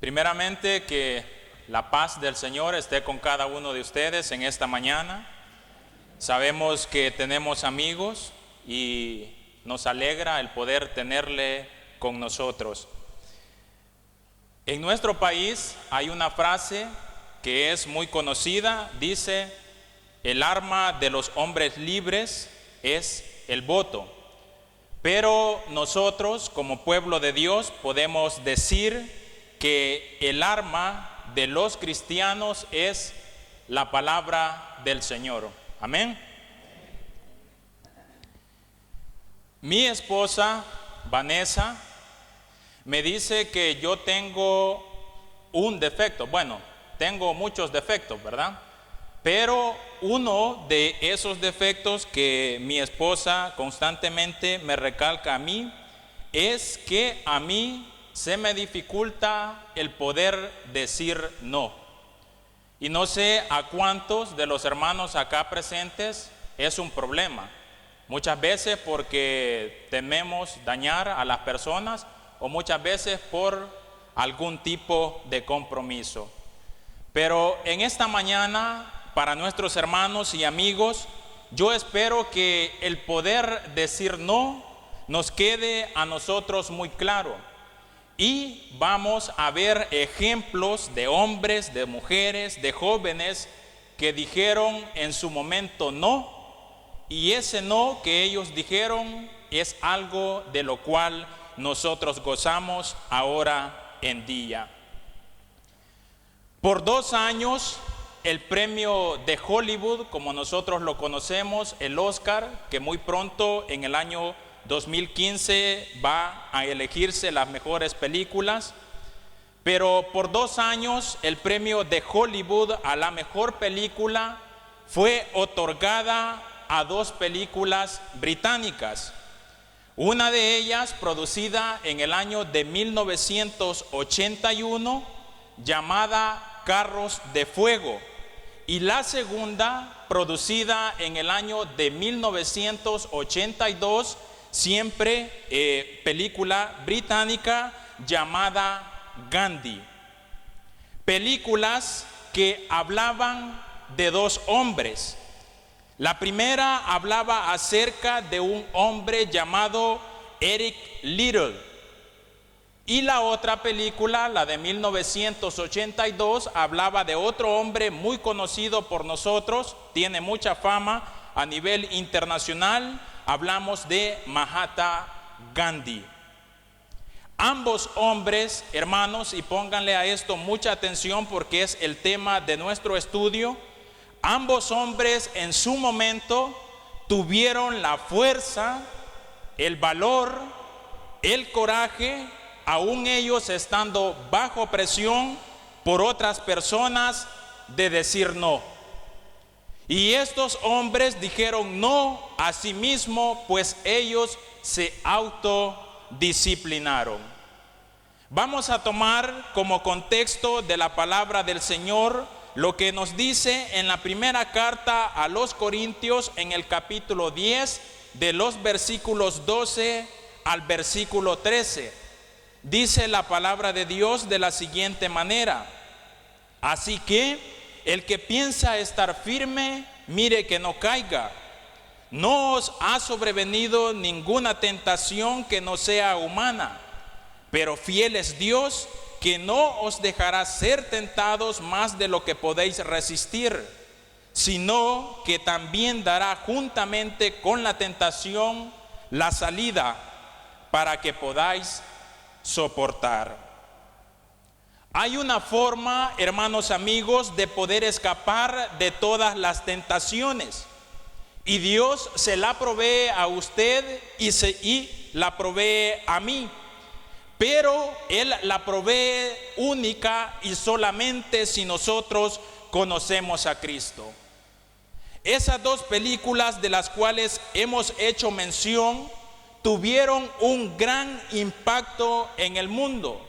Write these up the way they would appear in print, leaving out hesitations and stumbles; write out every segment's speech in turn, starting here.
Primeramente, que la paz del Señor esté con cada uno de ustedes en esta mañana. Sabemos que tenemos amigos y nos alegra el poder tenerle con nosotros. En nuestro país hay una frase que es muy conocida, dice: el arma de los hombres libres es el voto. Pero nosotros, como pueblo de Dios, podemos decir que el arma de los cristianos es la palabra del Señor. Amén. Mi esposa, Vanessa, me dice que yo tengo un defecto. Bueno, tengo muchos defectos, ¿verdad? Pero uno de esos defectos que mi esposa constantemente me recalca a mí es que a mí se me dificulta el poder decir no. Y no sé a cuántos de los hermanos acá presentes es un problema. Muchas veces porque tememos dañar a las personas o muchas veces por algún tipo de compromiso. Pero en esta mañana, para nuestros hermanos y amigos, yo espero que el poder decir no nos quede a nosotros muy claro. Y vamos a ver ejemplos de hombres, de mujeres, de jóvenes que dijeron en su momento no. Y ese no que ellos dijeron es algo de lo cual nosotros gozamos ahora en día. Por 2 años, el premio de Hollywood, como nosotros lo conocemos, el Oscar, que muy pronto en el año 2015 va a elegirse las mejores películas, pero por 2 años el premio de Hollywood a la mejor película fue otorgada a 2 películas británicas. Una de ellas producida en el año de 1981, llamada Carros de Fuego, y la segunda producida en el año de 1982, siempre película británica, llamada Gandhi. Películas que hablaban de 2 hombres. La primera hablaba acerca de un hombre llamado Eric Liddell. Y la otra película, la de 1982, hablaba de otro hombre muy conocido por nosotros, tiene mucha fama a nivel internacional. Hablamos de Mahatma Gandhi. Ambos hombres, hermanos, y pónganle a esto mucha atención porque es el tema de nuestro estudio, ambos hombres en su momento tuvieron la fuerza, el valor, el coraje, aún ellos estando bajo presión por otras personas, de decir no. Y estos hombres dijeron no a sí mismos, pues ellos se autodisciplinaron. Vamos a tomar como contexto de la palabra del Señor lo que nos dice en la primera carta a los Corintios, en el capítulo 10, de los versículos 12 al versículo 13. Dice la palabra de Dios de la siguiente manera: así que el que piensa estar firme, mire que no caiga. No os ha sobrevenido ninguna tentación que no sea humana, pero fiel es Dios, que no os dejará ser tentados más de lo que podéis resistir, sino que también dará juntamente con la tentación la salida para que podáis soportar. Hay una forma, hermanos amigos, de poder escapar de todas las tentaciones, y Dios se la provee a usted y la provee a mí, pero Él la provee única y solamente si nosotros conocemos a Cristo. Esas 2 películas de las cuales hemos hecho mención tuvieron un gran impacto en el mundo.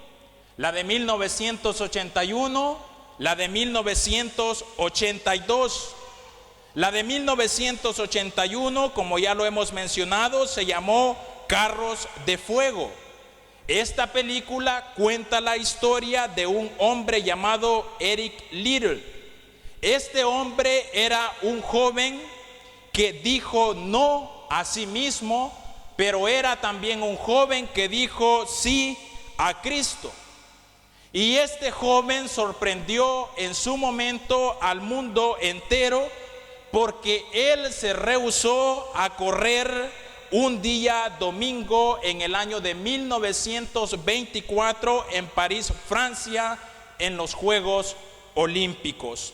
La de 1981, la de 1982. La de 1981, como ya lo hemos mencionado, se llamó Carros de Fuego. Esta película cuenta la historia de un hombre llamado Eric Liddell. Este hombre era un joven que dijo no a sí mismo, pero era también un joven que dijo sí a Cristo. Y este joven sorprendió en su momento al mundo entero porque él se rehusó a correr un día domingo en el año de 1924 en París, Francia, en los Juegos Olímpicos.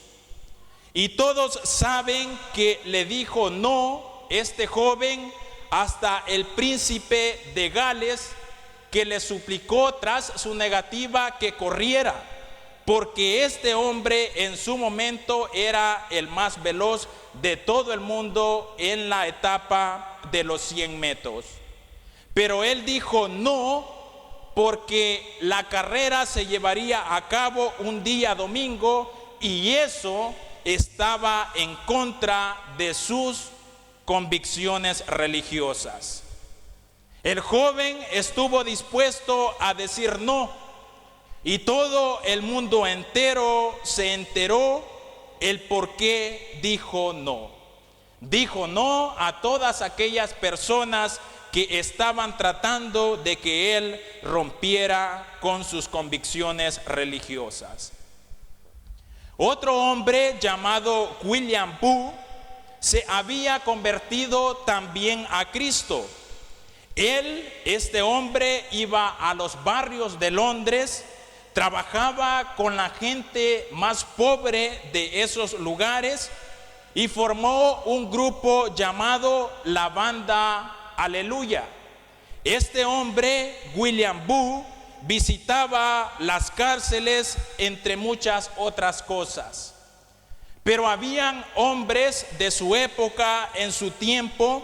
Y todos saben que le dijo no este joven hasta el príncipe de Gales, que le suplicó tras su negativa que corriera, porque este hombre en su momento era el más veloz de todo el mundo en la etapa de los 100 metros. Pero él dijo no, porque la carrera se llevaría a cabo un día domingo y eso estaba en contra de sus convicciones religiosas. El joven estuvo dispuesto a decir no, y todo el mundo entero se enteró el por qué dijo no. Dijo no a todas aquellas personas que estaban tratando de que él rompiera con sus convicciones religiosas. Otro hombre llamado William Booth se había convertido también a Cristo. Este hombre iba a los barrios de Londres, trabajaba con la gente más pobre de esos lugares y formó un grupo llamado la Banda Aleluya. Este hombre, William Booth, visitaba las cárceles, entre muchas otras cosas. Pero habían hombres de su época, en su tiempo,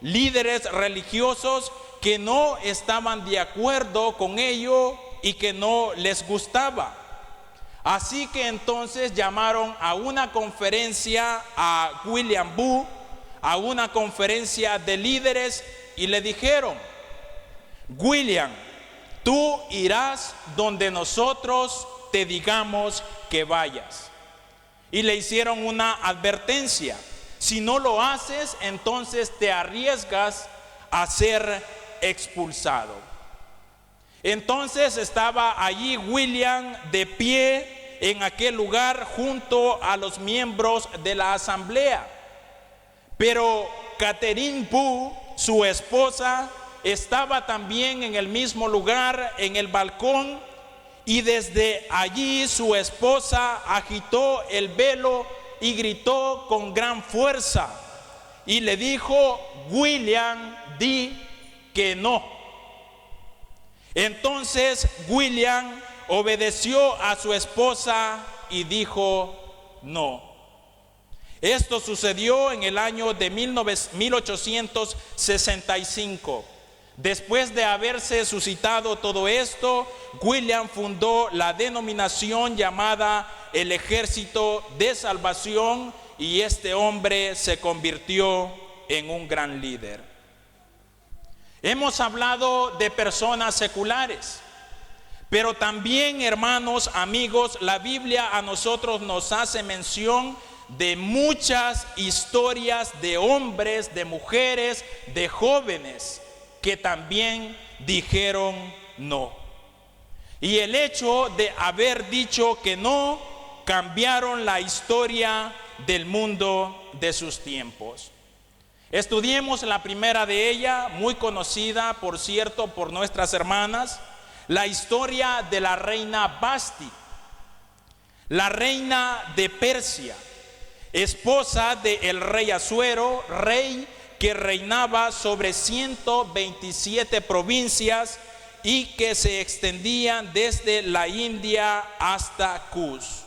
líderes religiosos que no estaban de acuerdo con ello y que no les gustaba. Así que entonces llamaron a una conferencia a William Booth, a una conferencia de líderes, y le dijeron: William, tú irás donde nosotros te digamos que vayas. Y le hicieron una advertencia: si no lo haces, entonces te arriesgas a ser expulsado. Entonces estaba allí William de pie en aquel lugar junto a los miembros de la asamblea. Pero Catherine Booth, su esposa, estaba también en el mismo lugar, en el balcón, y desde allí su esposa agitó el velo y gritó con gran fuerza y le dijo: William, di que no. Entonces William obedeció a su esposa y dijo no. Esto sucedió en el año de 1865. Después de haberse suscitado todo esto, William fundó la denominación llamada el Ejército de Salvación, y este hombre se convirtió en un gran líder. Hemos hablado de personas seculares, pero también, hermanos, amigos, la Biblia a nosotros nos hace mención de muchas historias de hombres, de mujeres, de jóvenes que también dijeron no. Y el hecho de haber dicho que no, cambiaron la historia del mundo de sus tiempos. Estudiemos la primera de ella, muy conocida, por cierto, por nuestras hermanas, la historia de la reina Vasti, la reina de Persia, esposa del rey Asuero, rey que reinaba sobre 127 provincias y que se extendían desde la India hasta Cus.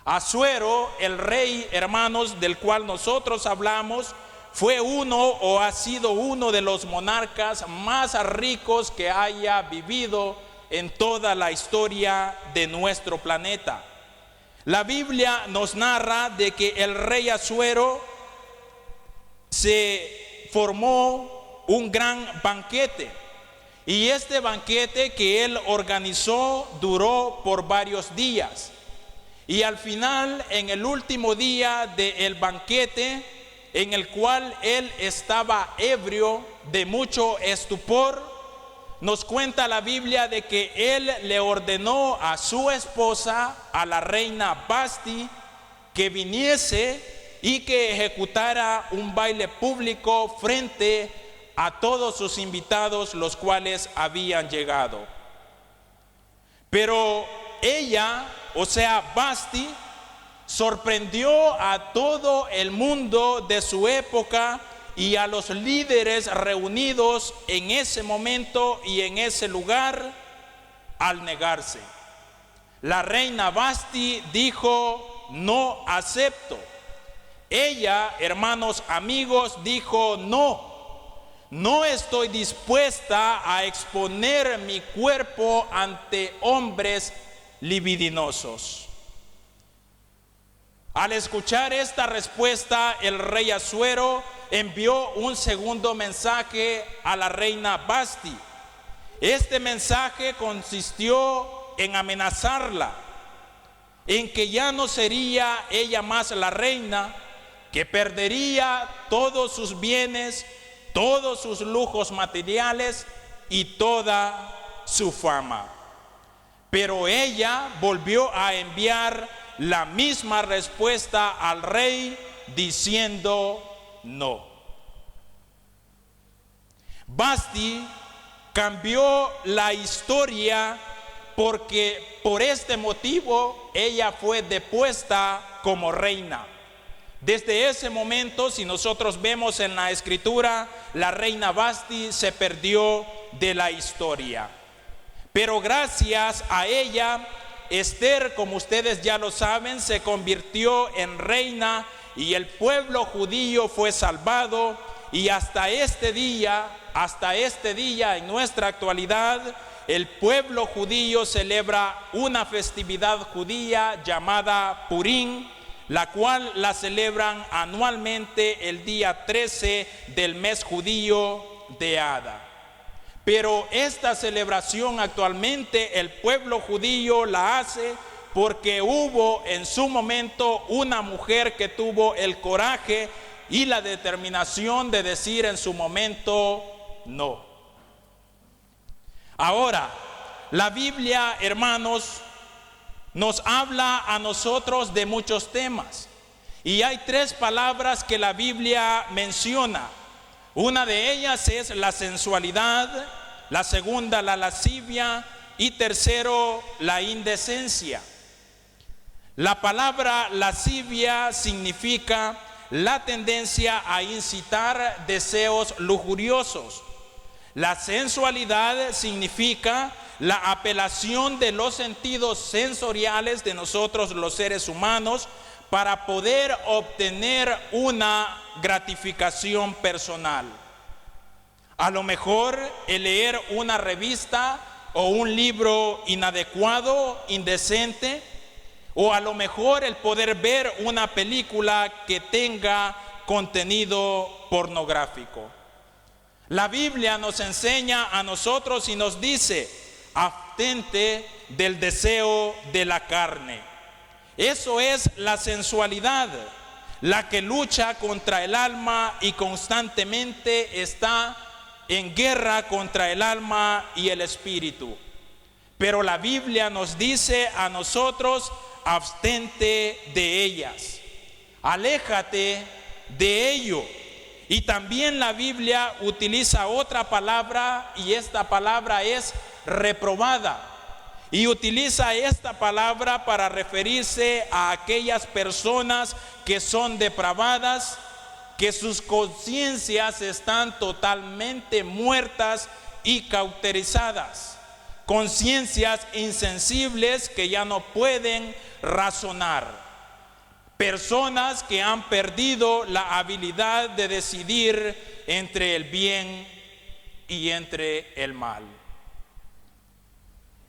Asuero, el rey, hermanos, del cual nosotros hablamos, fue uno o ha sido uno de los monarcas más ricos que haya vivido en toda la historia de nuestro planeta. La Biblia nos narra de que el rey Asuero se formó un gran banquete Y este banquete que él organizó duró por varios días. Y al final, en el último día del banquete, en el cual él estaba ebrio de mucho estupor, nos cuenta la Biblia de que él le ordenó a su esposa, a la reina Vasti, que viniese y que ejecutara un baile público frente a todos sus invitados, los cuales habían llegado. Pero ella, o sea, Vasti, sorprendió a todo el mundo de su época y a los líderes reunidos en ese momento y en ese lugar al negarse. La reina Vasti dijo: no acepto. Ella, hermanos amigos, dijo: no estoy dispuesta a exponer mi cuerpo ante hombres libidinosos. Al escuchar esta respuesta, el rey Asuero envió un segundo mensaje a la reina Vasti. Este mensaje consistió en amenazarla, en que ya no sería ella más la reina, que perdería todos sus bienes, todos sus lujos materiales y toda su fama. Pero ella volvió a enviar la misma respuesta al rey diciendo no. Vasti cambió la historia porque por este motivo ella fue depuesta como reina. Desde ese momento, si nosotros vemos en la escritura, la reina Vasti se perdió de la historia. Pero gracias a ella, Esther, como ustedes ya lo saben, se convirtió en reina y el pueblo judío fue salvado. Y hasta este día, en nuestra actualidad, el pueblo judío celebra una festividad judía llamada Purim, la cual la celebran anualmente el día 13 del mes judío de Adar. Pero esta celebración actualmente el pueblo judío la hace porque hubo en su momento una mujer que tuvo el coraje y la determinación de decir en su momento no. Ahora, la Biblia, hermanos, nos habla a nosotros de muchos temas. Y hay 3 palabras que la Biblia menciona. Una de ellas es la sensualidad, la segunda la lascivia y tercero la indecencia. La palabra lascivia significa la tendencia a incitar deseos lujuriosos. La sensualidad significa la apelación de los sentidos sensoriales de nosotros los seres humanos para poder obtener una gratificación personal. A lo mejor el leer una revista o un libro inadecuado, indecente, o a lo mejor el poder ver una película que tenga contenido pornográfico. La Biblia nos enseña a nosotros y nos dice: abstente del deseo de la carne. Eso es la sensualidad, la que lucha contra el alma y constantemente está en guerra contra el alma y el espíritu. Pero la Biblia nos dice a nosotros: abstente de ellas, aléjate de ello. Y también la Biblia utiliza otra palabra, y esta palabra es reprobada. Y utiliza esta palabra para referirse a aquellas personas que son depravadas, que sus conciencias están totalmente muertas y cauterizadas. Conciencias insensibles que ya no pueden razonar. Personas que han perdido la habilidad de decidir entre el bien y entre el mal.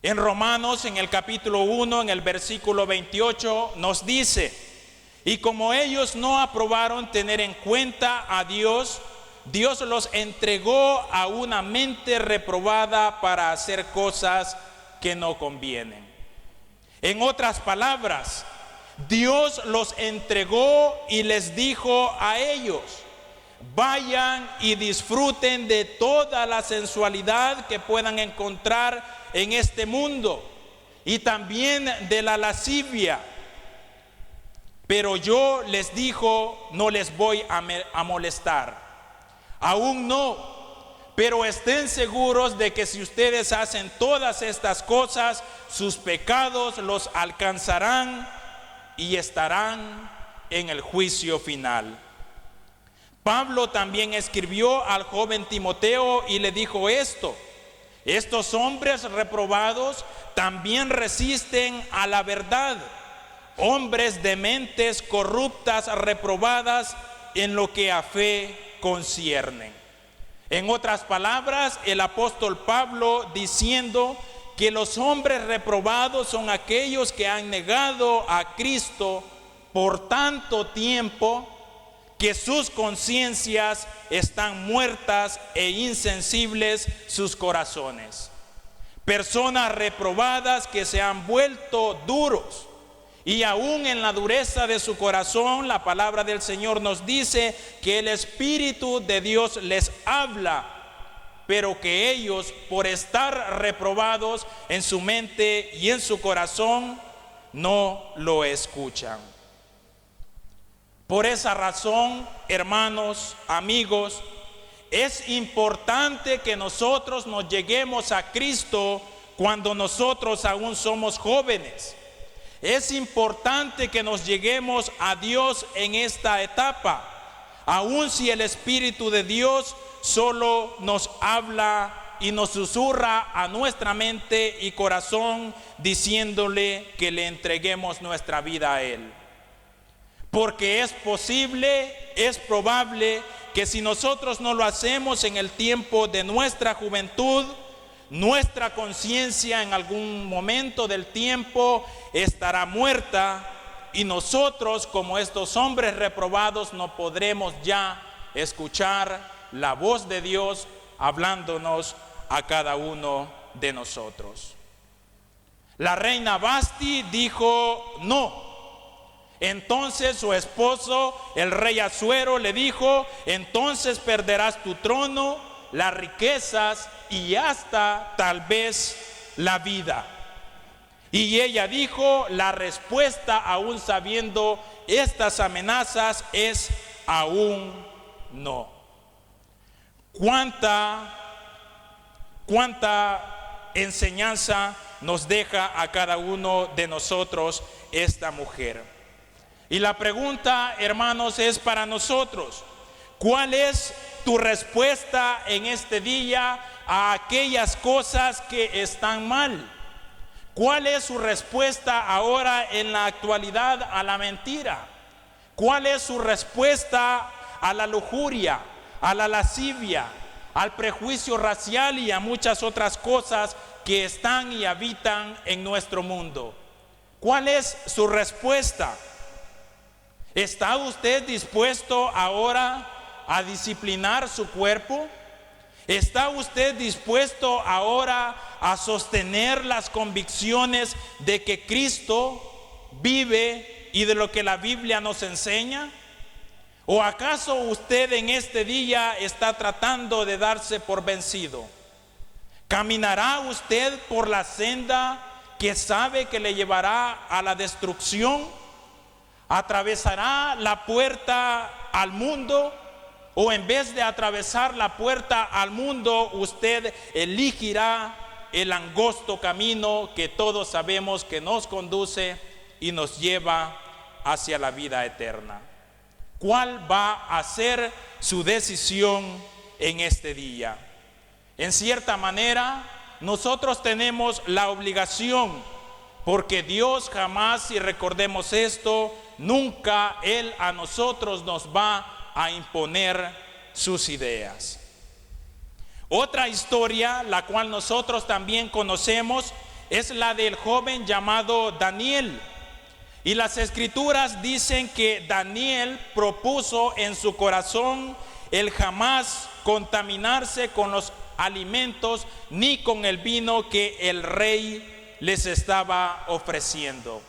En Romanos, en el capítulo 1, en el versículo 28, nos dice: y como ellos no aprobaron tener en cuenta a Dios, Dios los entregó a una mente reprobada para hacer cosas que no convienen. En otras palabras, Dios los entregó y les dijo a ellos: vayan y disfruten de toda la sensualidad que puedan encontrar en este mundo y también de la lascivia. Pero yo les dijo: no les voy a molestar. Aún no, pero estén seguros de que si ustedes hacen todas estas cosas, sus pecados los alcanzarán y estarán en el juicio final. Pablo también escribió al joven Timoteo y le dijo esto: estos hombres reprobados también resisten a la verdad, hombres de mentes corruptas, reprobadas en lo que a fe conciernen. En otras palabras, el apóstol Pablo diciendo que los hombres reprobados son aquellos que han negado a Cristo por tanto tiempo que sus conciencias están muertas e insensibles sus corazones. Personas reprobadas que se han vuelto duros. Y aún en la dureza de su corazón, la palabra del Señor nos dice que el Espíritu de Dios les habla, pero que ellos, por estar reprobados en su mente y en su corazón, no lo escuchan. Por esa razón, hermanos, amigos, es importante que nosotros nos lleguemos a Cristo cuando nosotros aún somos jóvenes. Es importante que nos lleguemos a Dios en esta etapa, aun si el Espíritu de Dios solo nos habla y nos susurra a nuestra mente y corazón diciéndole que le entreguemos nuestra vida a Él. Porque es posible, es probable que si nosotros no lo hacemos en el tiempo de nuestra juventud, nuestra conciencia en algún momento del tiempo estará muerta y nosotros, como estos hombres reprobados, no podremos ya escuchar la voz de Dios hablándonos a cada uno de nosotros. La reina Vasti dijo no. Entonces su esposo, el rey Asuero, le dijo: entonces perderás tu trono, las riquezas y hasta tal vez la vida. Y ella dijo: la respuesta, aún sabiendo estas amenazas, es aún no. ¿Cuánta enseñanza nos deja a cada uno de nosotros esta mujer? Y la pregunta, hermanos, es para nosotros: ¿cuál es tu respuesta en este día a aquellas cosas que están mal? ¿Cuál es su respuesta ahora en la actualidad a la mentira? ¿Cuál es su respuesta a la lujuria, a la lascivia, al prejuicio racial y a muchas otras cosas que están y habitan en nuestro mundo? ¿Cuál es su respuesta? ¿Está usted dispuesto ahora a disciplinar su cuerpo? ¿Está usted dispuesto ahora a sostener las convicciones de que Cristo vive y de lo que la Biblia nos enseña? ¿O acaso usted en este día está tratando de darse por vencido? ¿Caminará usted por la senda que sabe que le llevará a la destrucción? ¿Atravesará la puerta al mundo? ¿O en vez de atravesar la puerta al mundo, usted elegirá el angosto camino que todos sabemos que nos conduce y nos lleva hacia la vida eterna? ¿Cuál va a ser su decisión en este día? En cierta manera, nosotros tenemos la obligación, porque Dios jamás, y recordemos esto, nunca Él a nosotros nos va a imponer sus ideas. Otra historia, la cual nosotros también conocemos, es la del joven llamado Daniel. Y las escrituras dicen que Daniel propuso en su corazón el jamás contaminarse con los alimentos ni con el vino que el rey les estaba ofreciendo.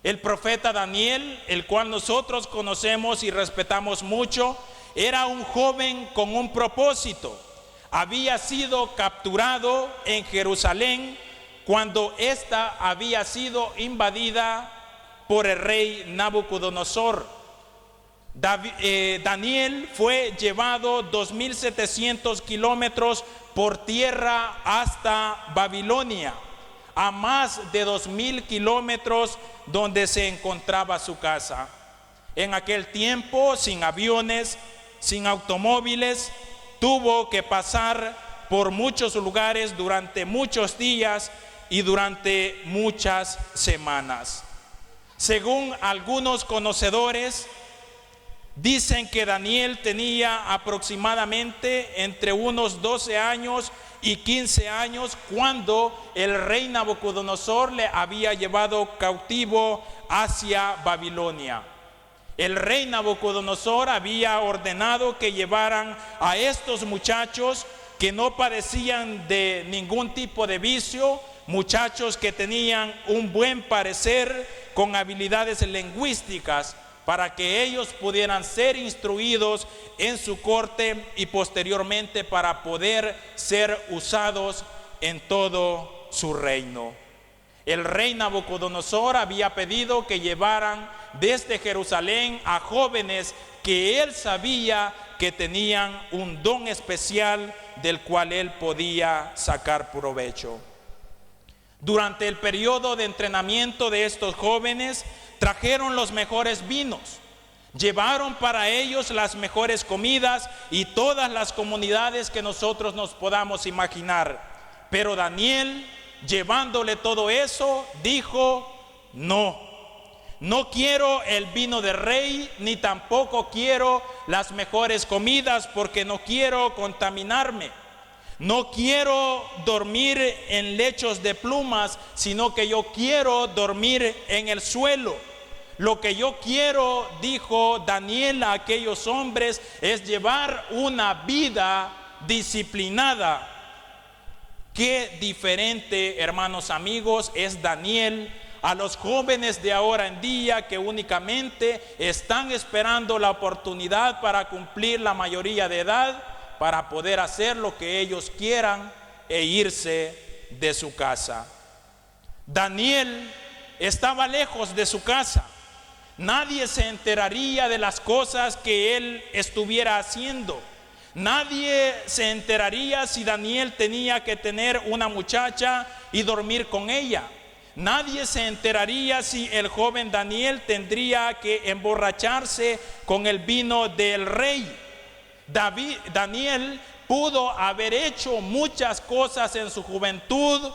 El profeta Daniel, el cual nosotros conocemos y respetamos mucho, era un joven con un propósito. Había sido capturado en Jerusalén cuando ésta había sido invadida por el rey Nabucodonosor. Daniel fue llevado 2700 kilómetros por tierra hasta Babilonia, a más de 2000 kilómetros donde se encontraba su casa. En aquel tiempo, sin aviones, sin automóviles, tuvo que pasar por muchos lugares durante muchos días y durante muchas semanas. Según algunos conocedores, dicen que Daniel tenía aproximadamente entre unos 12 años y 15 años cuando el rey Nabucodonosor le había llevado cautivo hacia Babilonia. El rey Nabucodonosor había ordenado que llevaran a estos muchachos que no padecían de ningún tipo de vicio, muchachos que tenían un buen parecer con habilidades lingüísticas, para que ellos pudieran ser instruidos en su corte y posteriormente para poder ser usados en todo su reino. El rey Nabucodonosor había pedido que llevaran desde Jerusalén a jóvenes que él sabía que tenían un don especial del cual él podía sacar provecho. Durante el periodo de entrenamiento de estos jóvenes, trajeron los mejores vinos, llevaron para ellos las mejores comidas y todas las comunidades que nosotros nos podamos imaginar. Pero Daniel, llevándole todo eso, dijo: no quiero el vino de rey, ni tampoco quiero las mejores comidas, porque no quiero contaminarme. No quiero dormir en lechos de plumas, sino que yo quiero dormir en el suelo. Lo que yo quiero, dijo Daniel a aquellos hombres, es llevar una vida disciplinada. Qué diferente, hermanos amigos, es Daniel a los jóvenes de ahora en día que únicamente están esperando la oportunidad para cumplir la mayoría de edad, para poder hacer lo que ellos quieran e irse de su casa. Daniel estaba lejos de su casa. Nadie se enteraría de las cosas que él estuviera haciendo. Nadie se enteraría si Daniel tenía que tener una muchacha y dormir con ella. Nadie se enteraría si el joven Daniel tendría que emborracharse con el vino del rey. Daniel pudo haber hecho muchas cosas en su juventud,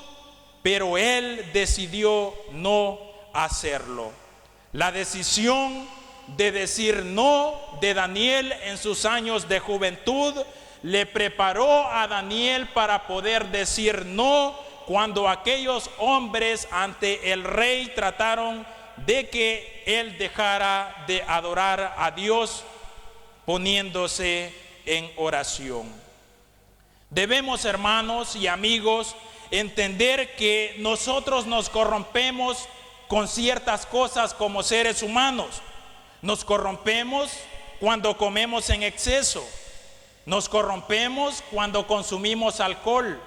pero él decidió no hacerlo. La decisión de decir no de Daniel en sus años de juventud le preparó a Daniel para poder decir no cuando aquellos hombres ante el rey trataron de que él dejara de adorar a Dios poniéndose en oración. Debemos, hermanos y amigos, entender que nosotros nos corrompemos con ciertas cosas como seres humanos. Nos corrompemos cuando comemos en exceso. Nos corrompemos cuando consumimos alcohol.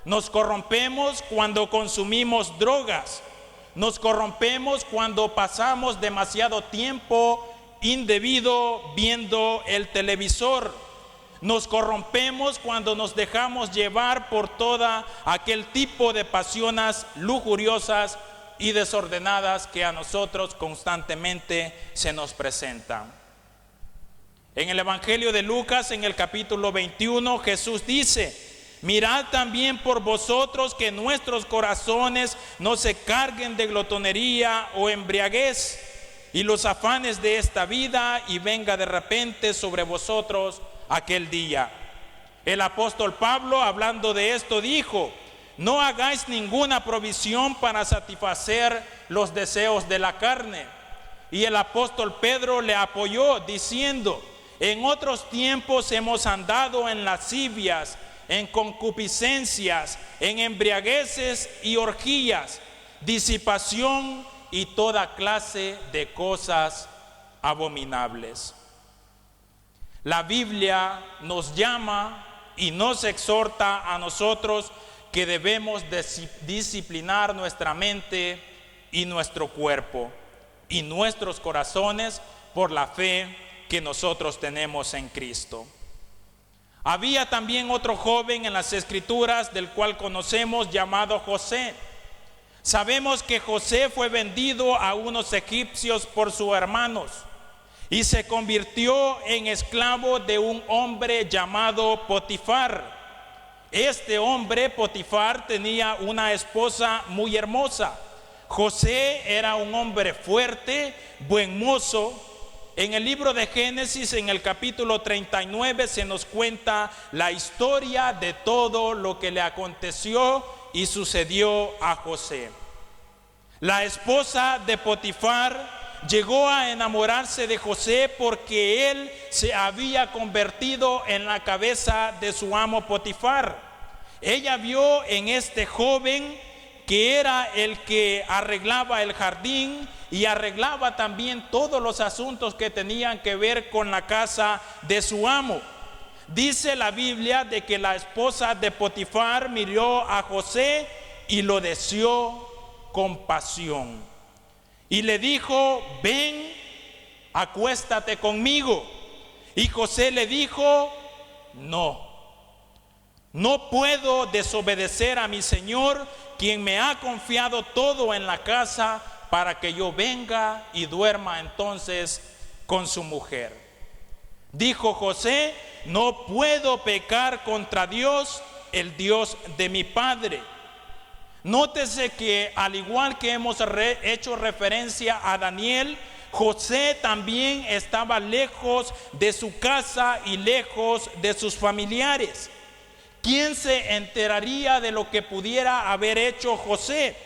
Nos corrompemos cuando consumimos drogas. Nos corrompemos cuando pasamos demasiado tiempo indebido viendo el televisor. Nos corrompemos cuando nos dejamos llevar por toda aquel tipo de pasiones lujuriosas y desordenadas que a nosotros constantemente se nos presentan. En el Evangelio de Lucas, en el capítulo 21, Jesús dice: mirad también por vosotros que nuestros corazones no se carguen de glotonería o embriaguez y los afanes de esta vida, y venga de repente sobre vosotros aquel día. El apóstol Pablo, hablando de esto, dijo: no hagáis ninguna provisión para satisfacer los deseos de la carne. Y el apóstol Pedro le apoyó diciendo: En otros tiempos hemos andado en lascivias, en concupiscencias, en embriagueces y orgías, disipación y toda clase de cosas abominables. La Biblia nos llama y nos exhorta a nosotros que debemos disciplinar nuestra mente y nuestro cuerpo y nuestros corazones por la fe que nosotros tenemos en Cristo. Había también otro joven en las Escrituras del cual conocemos, llamado José. Sabemos que José fue vendido a unos egipcios por sus hermanos y se convirtió en esclavo de un hombre llamado Potifar. Este hombre, Potifar, tenía una esposa muy hermosa. José era un hombre fuerte, buen mozo. En el libro de Génesis, en el capítulo 39, se nos cuenta la historia de todo lo que le aconteció y sucedió a José. La esposa de Potifar llegó a enamorarse de José porque él se había convertido en la cabeza de su amo Potifar. Ella vio en este joven que era el que arreglaba el jardín y arreglaba también todos los asuntos que tenían que ver con la casa de su amo. Dice la Biblia de que la esposa de Potifar miró a José y lo deseó con pasión. Y le dijo: ven, acuéstate conmigo. Y José le dijo: no puedo desobedecer a mi señor, quien me ha confiado todo en la casa, para que yo venga y duerma entonces con su mujer. Dijo José: no puedo pecar contra Dios, el Dios de mi padre. Nótese que al igual que hemos hecho referencia a Daniel, José también estaba lejos de su casa y lejos de sus familiares. ¿Quién se enteraría de lo que pudiera haber hecho José?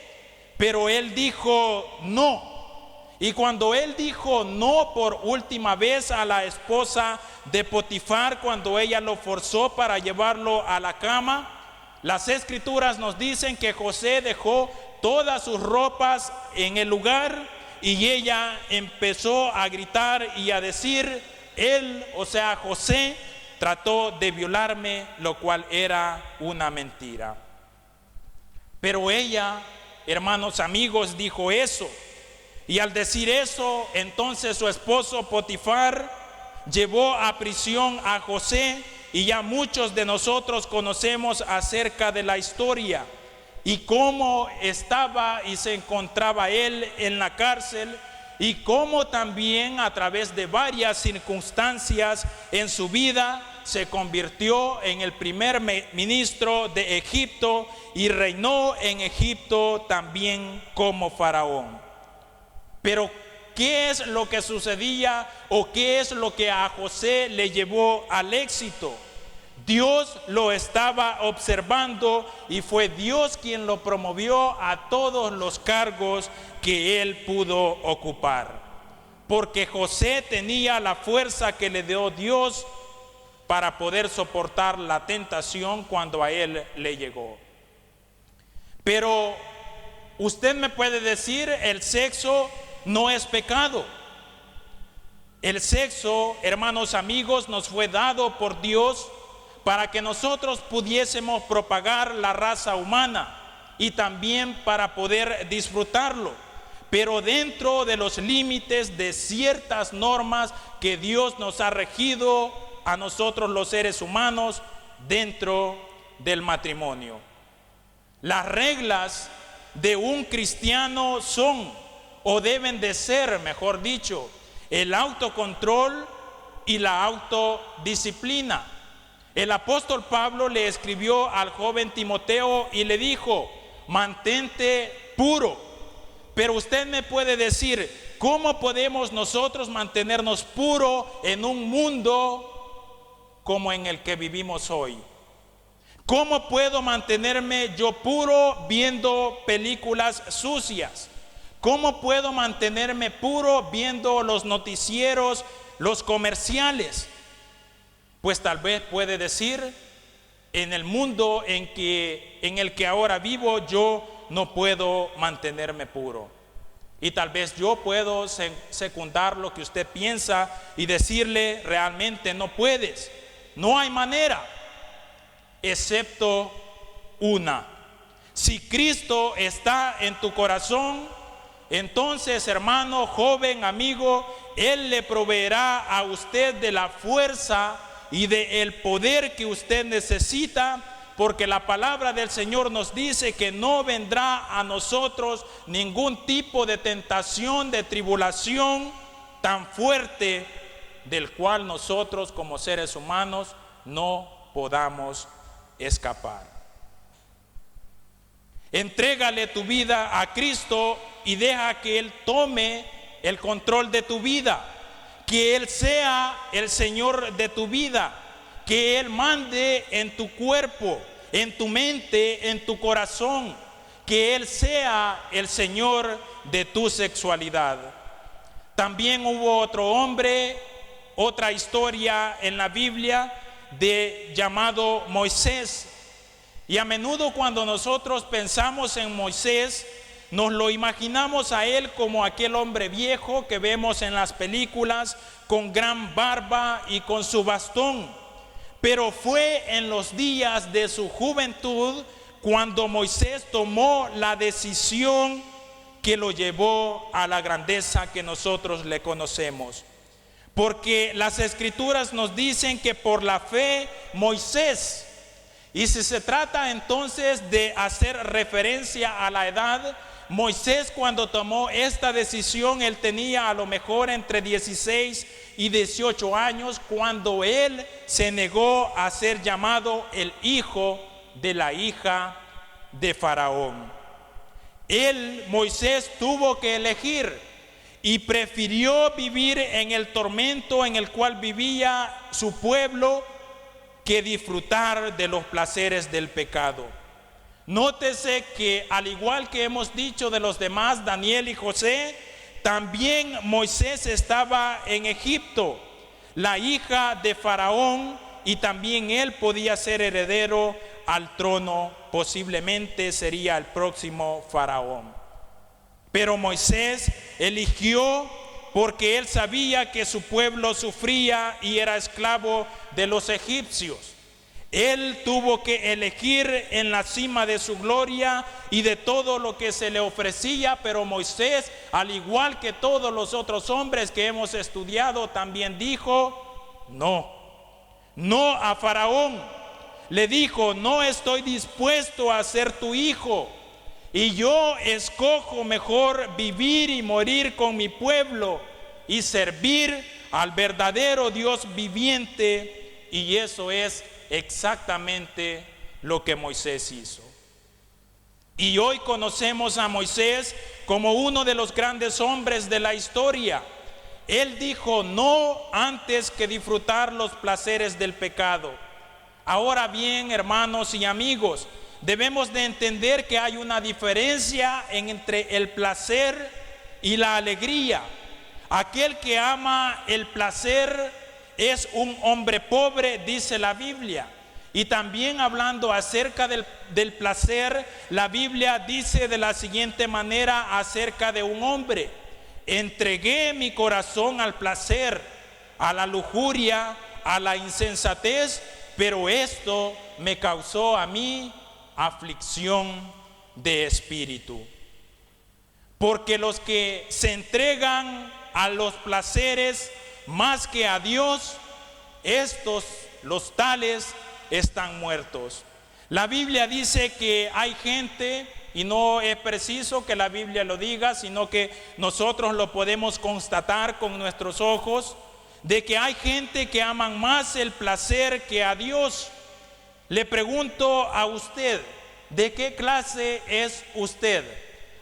Pero él dijo no. Y cuando él dijo no por última vez a la esposa de Potifar, cuando ella lo forzó para llevarlo a la cama, las Escrituras nos dicen que José dejó todas sus ropas en el lugar y ella empezó a gritar y a decir: él, o sea José, trató de violarme, lo cual era una mentira. Pero ella, hermanos amigos, dijo eso. Y al decir eso, entonces su esposo Potifar llevó a prisión a José. Y ya muchos de nosotros conocemos acerca de la historia y cómo estaba y se encontraba él en la cárcel, y cómo también a través de varias circunstancias en su vida se convirtió en el primer ministro de Egipto y reinó en Egipto también como faraón. Pero ¿qué es lo que sucedía o qué es lo que a José le llevó al éxito? Dios lo estaba observando y fue Dios quien lo promovió a todos los cargos que él pudo ocupar. Porque José tenía la fuerza que le dio Dios para poder soportar la tentación cuando a él le llegó. Pero usted me puede decir, el sexo no es pecado. El sexo, hermanos amigos, nos fue dado por Dios para que nosotros pudiésemos propagar la raza humana y también para poder disfrutarlo, pero dentro de los límites de ciertas normas que Dios nos ha regido a nosotros los seres humanos dentro del matrimonio. Las reglas de un cristiano son, o deben de ser, mejor dicho, el autocontrol y la autodisciplina. El apóstol Pablo le escribió al joven Timoteo y le dijo: mantente puro. Pero usted me puede decir, ¿cómo podemos nosotros mantenernos puros en un mundo como en el que vivimos hoy? ¿Cómo puedo mantenerme yo puro viendo películas sucias? ¿Cómo puedo mantenerme puro viendo los noticieros, los comerciales? Pues tal vez puede decir, en el mundo en el que ahora vivo, yo no puedo mantenerme puro. Y tal vez yo puedo secundar lo que usted piensa y decirle, realmente no puedes. No hay manera, excepto una. Si Cristo está en tu corazón, entonces, hermano, joven, amigo, Él le proveerá a usted de la fuerza y del poder que usted necesita, porque la palabra del Señor nos dice que no vendrá a nosotros ningún tipo de tentación, de tribulación tan fuerte del cual nosotros como seres humanos no podamos escapar. Entrégale tu vida a Cristo y deja que Él tome el control de tu vida, que Él sea el Señor de tu vida, que Él mande en tu cuerpo, en tu mente, en tu corazón, que Él sea el Señor de tu sexualidad. También hubo otro hombre, otra historia en la Biblia llamado Moisés. Y a menudo cuando nosotros pensamos en Moisés, nos lo imaginamos a él como aquel hombre viejo que vemos en las películas, con gran barba y con su bastón. Pero fue en los días de su juventud cuando Moisés tomó la decisión que lo llevó a la grandeza que nosotros le conocemos. Porque las Escrituras nos dicen que por la fe Moisés, y si se trata entonces de hacer referencia a la edad, Moisés cuando tomó esta decisión, él tenía a lo mejor entre 16 y 18 años, cuando él se negó a ser llamado el hijo de la hija de Faraón. Moisés tuvo que elegir y prefirió vivir en el tormento en el cual vivía su pueblo que disfrutar de los placeres del pecado. Nótese que al igual que hemos dicho de los demás, Daniel y José, también Moisés estaba en Egipto, la hija de Faraón, y también él podía ser heredero al trono, posiblemente sería el próximo Faraón. Pero Moisés eligió porque él sabía que su pueblo sufría y era esclavo de los egipcios. Él tuvo que elegir en la cima de su gloria y de todo lo que se le ofrecía, pero Moisés, al igual que todos los otros hombres que hemos estudiado, también dijo no a Faraón. Le dijo, no estoy dispuesto a ser tu hijo, y yo escojo mejor vivir y morir con mi pueblo y servir al verdadero Dios viviente. Y eso es exactamente lo que Moisés hizo. Y hoy conocemos a Moisés como uno de los grandes hombres de la historia. Él dijo no antes que disfrutar los placeres del pecado. Ahora bien, hermanos y amigos, debemos de entender que hay una diferencia entre el placer y la alegría. Aquel que ama el placer es un hombre pobre, dice la Biblia. Y también hablando acerca del placer, la Biblia dice de la siguiente manera acerca de un hombre: entregué mi corazón al placer, a la lujuria, a la insensatez, pero esto me causó a mí aflicción de espíritu. Porque los que se entregan a los placeres más que a Dios, estos, los tales, están muertos. La Biblia dice que hay gente, y no es preciso que la Biblia lo diga, sino que nosotros lo podemos constatar con nuestros ojos, de que hay gente que aman más el placer que a Dios. Le pregunto a usted, ¿de qué clase es usted?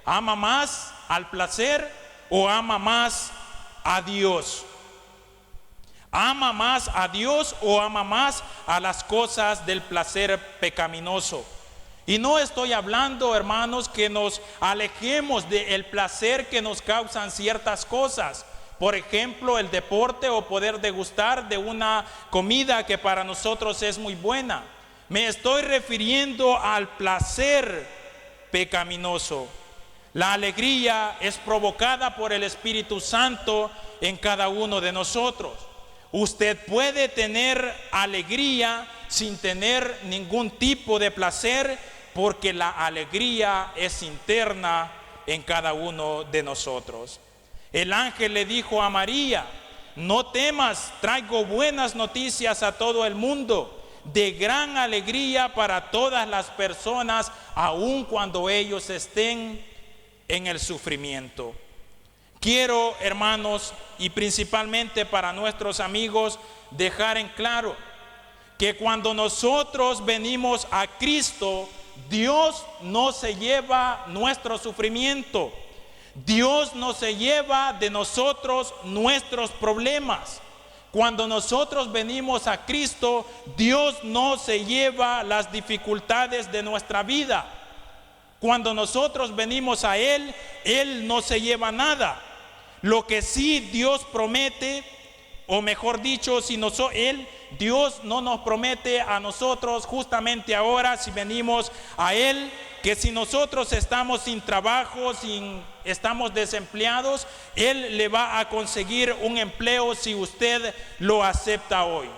¿Ama más al placer o ama más a Dios? ¿Ama más a Dios o ama más a las cosas del placer pecaminoso? Y no estoy hablando, hermanos, que nos alejemos del placer que nos causan ciertas cosas, Por ejemplo, el deporte o poder degustar de una comida que para nosotros es muy buena. Me estoy refiriendo al placer pecaminoso. La alegría es provocada por el Espíritu Santo en cada uno de nosotros. Usted puede tener alegría sin tener ningún tipo de placer, porque la alegría es interna en cada uno de nosotros. El ángel le dijo a María: no temas, traigo buenas noticias a todo el mundo, de gran alegría para todas las personas, aun cuando ellos estén en el sufrimiento. Quiero, hermanos, y principalmente para nuestros amigos, dejar en claro que cuando nosotros venimos a Cristo, Dios no se lleva nuestro sufrimiento. Dios no se lleva de nosotros nuestros problemas. Cuando nosotros venimos a Cristo, Dios no se lleva las dificultades de nuestra vida. Cuando nosotros venimos a Él, Él no se lleva nada. Lo que sí Dios promete, o mejor dicho, Dios no nos promete a nosotros justamente ahora, si venimos a Él, que si nosotros estamos sin trabajo, estamos desempleados, Él le va a conseguir un empleo si usted lo acepta hoy.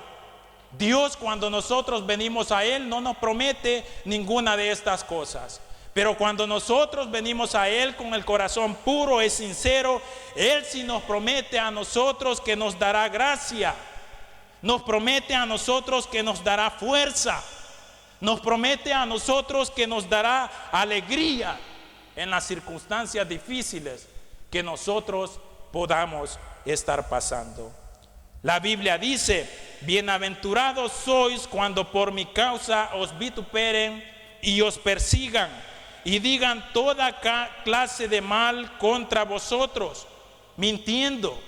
Dios, cuando nosotros venimos a Él, no nos promete ninguna de estas cosas. Pero cuando nosotros venimos a Él con el corazón puro y sincero, Él sí nos promete a nosotros que nos dará gracia. Nos promete a nosotros que nos dará fuerza. Nos promete a nosotros que nos dará alegría en las circunstancias difíciles que nosotros podamos estar pasando. La Biblia dice: bienaventurados sois cuando por mi causa os vituperen y os persigan y digan toda clase de mal contra vosotros, mintiendo.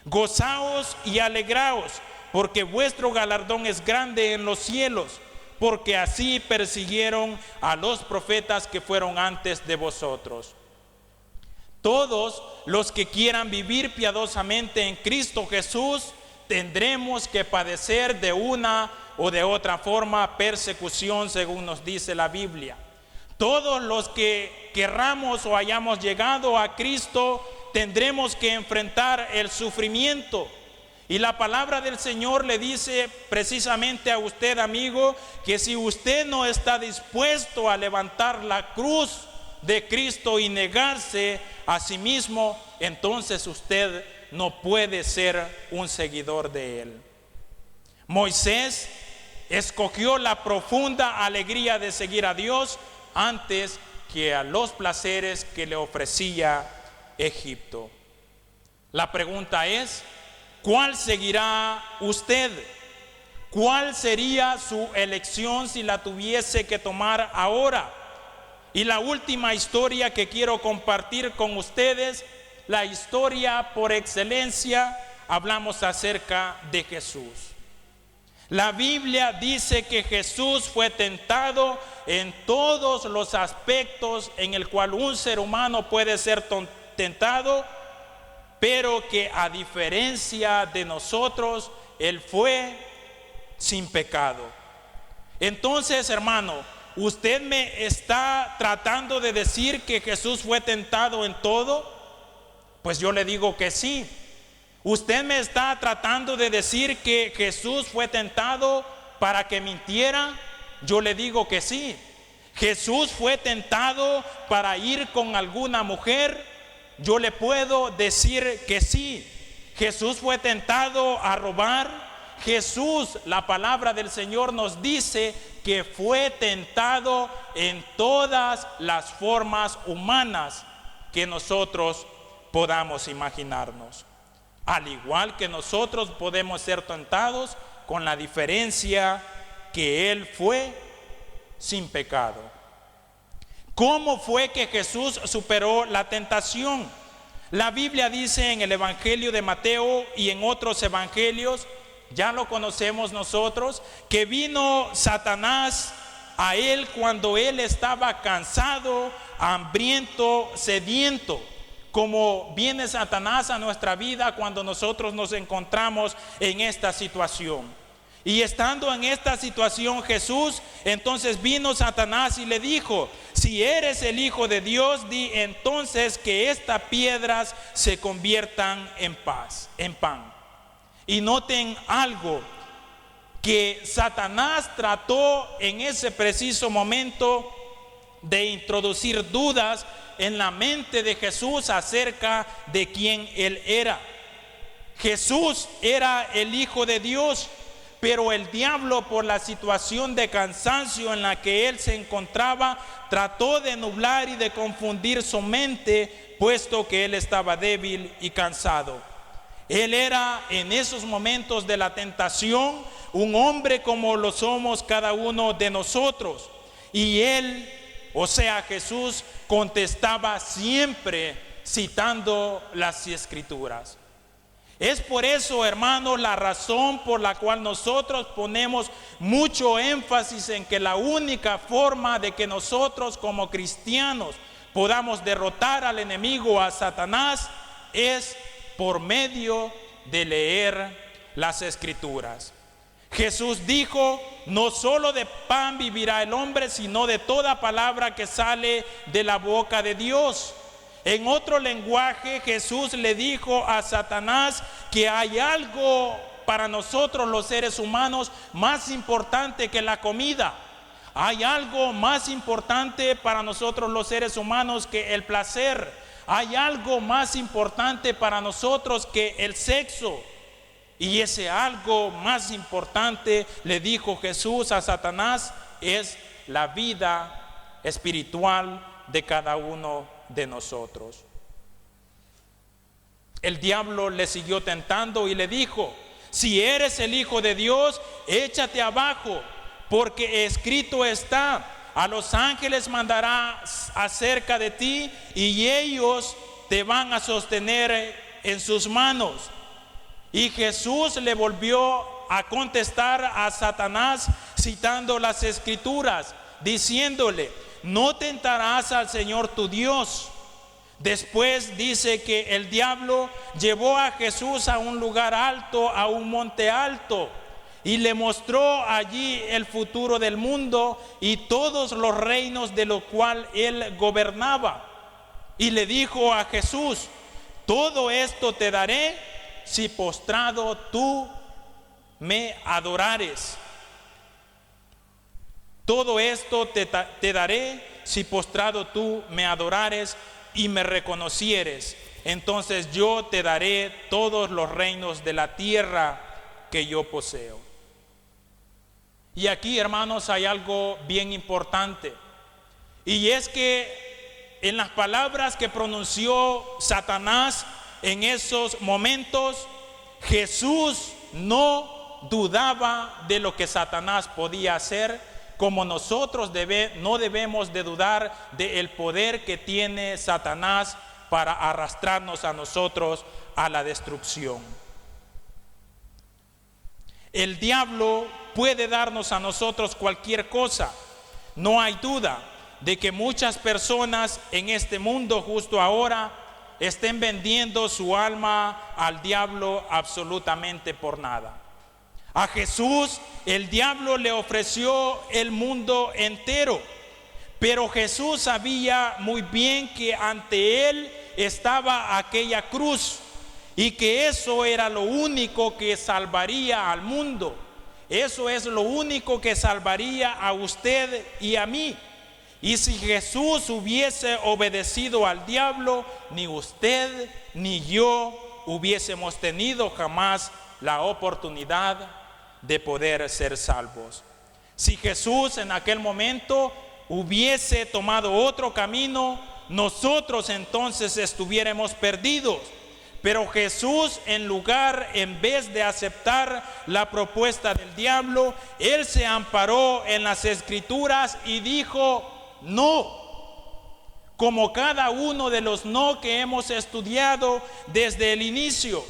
Gozaos y alegraos, porque vuestro galardón es grande en los cielos, porque así persiguieron a los profetas que fueron antes de vosotros. Todos los que quieran vivir piadosamente en Cristo Jesús tendremos que padecer de una o de otra forma persecución, según nos dice la Biblia. Todos los que querramos o hayamos llegado a Cristo tendremos que enfrentar el sufrimiento. Y la palabra del Señor le dice precisamente a usted, amigo, que si usted no está dispuesto a levantar la cruz de Cristo y negarse a sí mismo, entonces usted no puede ser un seguidor de Él. Moisés escogió la profunda alegría de seguir a Dios antes que a los placeres que le ofrecía Egipto. La pregunta es: ¿cuál seguirá usted? ¿Cuál sería su elección si la tuviese que tomar ahora? Y la última historia que quiero compartir con ustedes, la historia por excelencia, hablamos acerca de Jesús. La Biblia dice que Jesús fue tentado en todos los aspectos en el cual un ser humano puede ser tentado, pero que a diferencia de nosotros, Él fue sin pecado. Entonces, hermano, ¿usted me está tratando de decir que Jesús fue tentado en todo? Pues yo le digo que sí. ¿Usted me está tratando de decir que Jesús fue tentado para que mintiera? Yo le digo que sí. ¿Jesús fue tentado para ir con alguna mujer? Yo le puedo decir que sí. ¿Jesús fue tentado a robar? Jesús, la palabra del Señor nos dice que fue tentado en todas las formas humanas que nosotros podamos imaginarnos. Al igual que nosotros podemos ser tentados, con la diferencia que Él fue sin pecado. ¿Cómo fue que Jesús superó la tentación? La Biblia dice en el Evangelio de Mateo y en otros evangelios, ya lo conocemos nosotros, que vino Satanás a Él cuando Él estaba cansado, hambriento, sediento. como viene Satanás a nuestra vida cuando nosotros nos encontramos en esta situación. Y estando en esta situación Jesús, entonces vino Satanás y le dijo: si eres el Hijo de Dios, di entonces que estas piedras se conviertan en pan. Y noten algo, que Satanás trató en ese preciso momento de introducir dudas en la mente de Jesús acerca de quién él era. Jesús era el Hijo de Dios, pero el diablo, por la situación de cansancio en la que él se encontraba, trató de nublar y de confundir su mente, puesto que él estaba débil y cansado. Él era en esos momentos de la tentación un hombre como lo somos cada uno de nosotros. Y él, o sea Jesús, contestaba siempre citando las Escrituras. Es por eso, hermanos, la razón por la cual nosotros ponemos mucho énfasis en que la única forma de que nosotros como cristianos podamos derrotar al enemigo, a Satanás, es por medio de leer las Escrituras. Jesús dijo: no solo de pan vivirá el hombre, sino de toda palabra que sale de la boca de Dios. En otro lenguaje, Jesús le dijo a Satanás que hay algo para nosotros los seres humanos más importante que la comida. Hay algo más importante para nosotros los seres humanos que el placer. Hay algo más importante para nosotros que el sexo. Y ese algo más importante, le dijo Jesús a Satanás, es la vida espiritual de cada uno de nosotros. El diablo le siguió tentando y le dijo: si eres el Hijo de Dios, échate abajo, porque escrito está: a los ángeles mandará acerca de ti, y ellos te van a sostener en sus manos. Y Jesús le volvió a contestar a Satanás citando las Escrituras, diciéndole: no tentarás al Señor tu Dios. Después dice que el diablo llevó a Jesús a un lugar alto, a un monte alto, y le mostró allí el futuro del mundo y todos los reinos de los cuales él gobernaba. Y le dijo a Jesús: todo esto te daré si postrado tú me adorares. Todo esto te daré si postrado tú me adorares y me reconocieres. Entonces yo te daré todos los reinos de la tierra que yo poseo. Y aquí, hermanos, hay algo bien importante. Y es que en las palabras que pronunció Satanás en esos momentos, Jesús no dudaba de lo que Satanás podía hacer, como nosotros no debemos de dudar del poder que tiene Satanás para arrastrarnos a nosotros a la destrucción. El diablo puede darnos a nosotros cualquier cosa. No hay duda de que muchas personas en este mundo justo ahora estén vendiendo su alma al diablo absolutamente por nada. A Jesús el diablo le ofreció el mundo entero, pero Jesús sabía muy bien que ante él estaba aquella cruz y que eso era lo único que salvaría al mundo. Eso es lo único que salvaría a usted y a mí. Y si Jesús hubiese obedecido al diablo, ni usted ni yo hubiésemos tenido jamás la oportunidad de poder ser salvos. Si Jesús en aquel momento hubiese tomado otro camino, nosotros entonces estuviéramos perdidos. Pero Jesús, en vez de aceptar la propuesta del diablo, él se amparó en las Escrituras y dijo no, como cada uno de los no que hemos estudiado desde el inicio.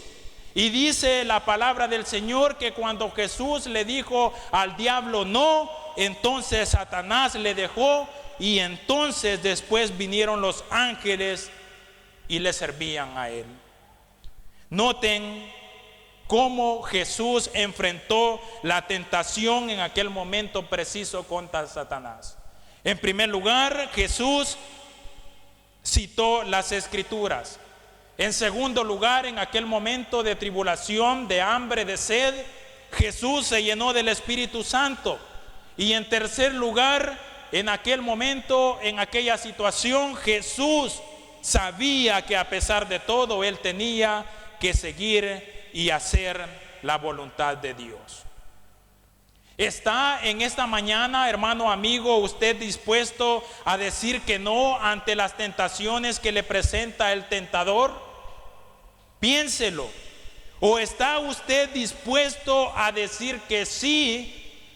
Y dice la palabra del Señor que cuando Jesús le dijo al diablo no, entonces Satanás le dejó, y entonces después vinieron los ángeles y le servían a Él. Noten cómo Jesús enfrentó la tentación en aquel momento preciso contra Satanás. En primer lugar, Jesús citó las Escrituras. En segundo lugar, en aquel momento de tribulación, de hambre, de sed, Jesús se llenó del Espíritu Santo. Y en tercer lugar, en aquel momento, en aquella situación, Jesús sabía que a pesar de todo, Él tenía que seguir y hacer la voluntad de Dios. ¿Está en esta mañana, hermano amigo, usted dispuesto a decir que no ante las tentaciones que le presenta el tentador? Piénselo. ¿O está usted dispuesto a decir que sí,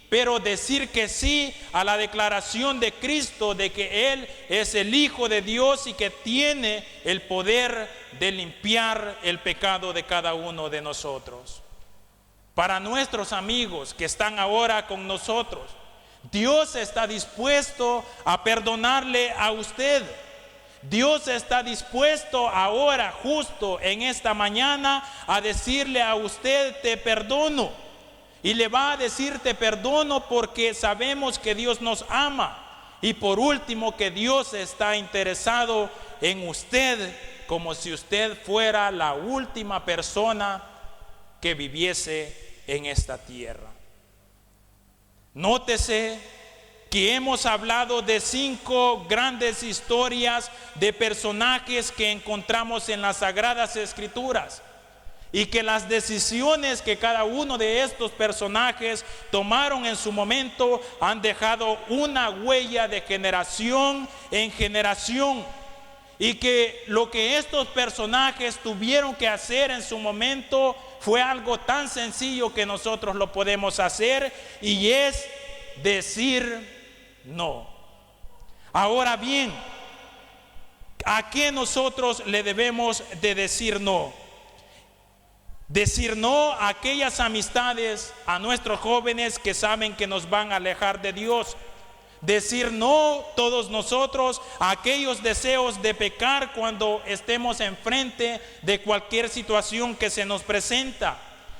pero decir que sí a la declaración de Cristo de que Él es el Hijo de Dios y que tiene el poder de limpiar el pecado de cada uno de nosotros? Para nuestros amigos que están ahora con nosotros, Dios está dispuesto a perdonarle a usted. Dios está dispuesto ahora, justo en esta mañana, a decirle a usted: te perdono. Y le va a decir: te perdono porque sabemos que Dios nos ama. Y por último, que Dios está interesado en usted, como si usted fuera la última persona que viviese en esta tierra. Nótese que hemos hablado de 5 grandes historias de personajes que encontramos en las Sagradas Escrituras, y que las decisiones que cada uno de estos personajes tomaron en su momento han dejado una huella de generación en generación, y que lo que estos personajes tuvieron que hacer en su momento fue algo tan sencillo que nosotros lo podemos hacer, y es decir no. Ahora bien, ¿a qué nosotros le debemos de decir no? Decir no a aquellas amistades, a nuestros jóvenes que saben que nos van a alejar de Dios. Decir no todos nosotros a aquellos deseos de pecar cuando estemos enfrente de cualquier situación que se nos presenta.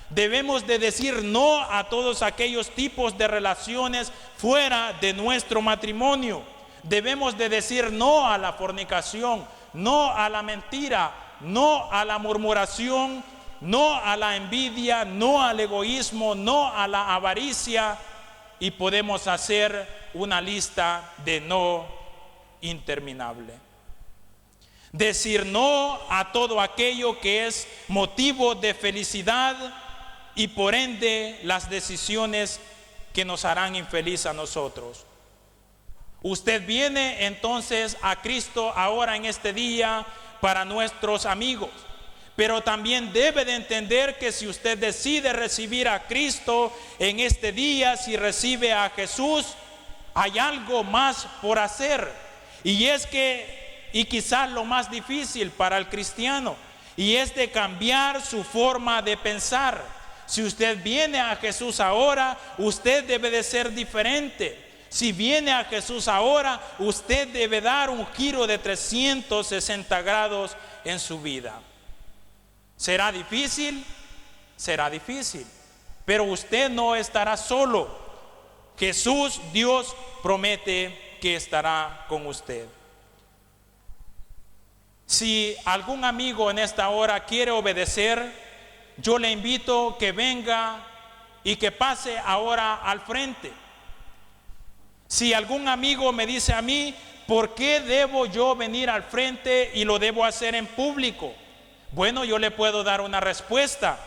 Debemos de decir no a todos aquellos tipos de relaciones fuera de nuestro matrimonio. Debemos de decir no a la fornicación, no a la mentira, no a la murmuración, no a la envidia, no al egoísmo, no a la avaricia, y podemos hacer una lista de no interminable. Decir no a todo aquello que es motivo de felicidad y por ende las decisiones que nos harán infeliz a nosotros. Usted viene entonces a Cristo ahora en este día para nuestros amigos, pero también debe de entender que si usted decide recibir a Cristo en este día, si recibe a Jesús, hay algo más por hacer, y es que, y quizás lo más difícil para el cristiano, y es de cambiar su forma de pensar. Si usted viene a Jesús ahora, usted debe de ser diferente. Si viene a Jesús ahora, usted debe dar un giro de 360 grados en su vida. ¿Será difícil? Será difícil, pero usted no estará solo. Jesús, Dios, promete que estará con usted. Si algún amigo en esta hora quiere obedecer, yo le invito que venga y que pase ahora al frente. Si algún amigo me dice a mí: ¿por qué debo yo venir al frente y lo debo hacer en público? Bueno, yo le puedo dar una respuesta.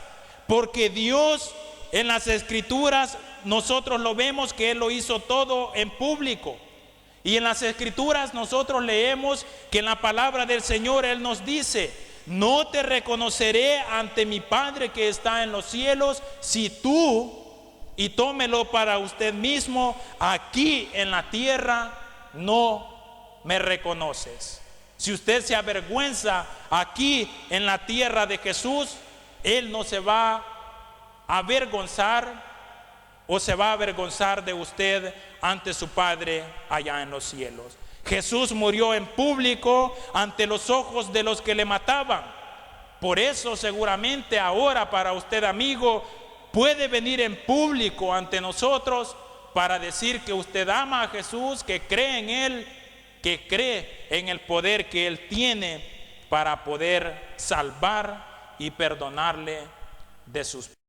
Porque Dios en las Escrituras, nosotros lo vemos que Él lo hizo todo en público. Y en las Escrituras nosotros leemos que en la palabra del Señor Él nos dice: no te reconoceré ante mi Padre que está en los cielos si tú, y tómelo para usted mismo, aquí en la tierra no me reconoces. Si usted se avergüenza aquí en la tierra de Jesús, Él no se va a avergonzar, o se va a avergonzar de usted ante su Padre allá en los cielos. Jesús murió en público ante los ojos de los que le mataban. Por eso seguramente ahora para usted, amigo, puede venir en público ante nosotros para decir que usted ama a Jesús, que cree en Él, que cree en el poder que Él tiene para poder salvar y perdonarle de sus pecados.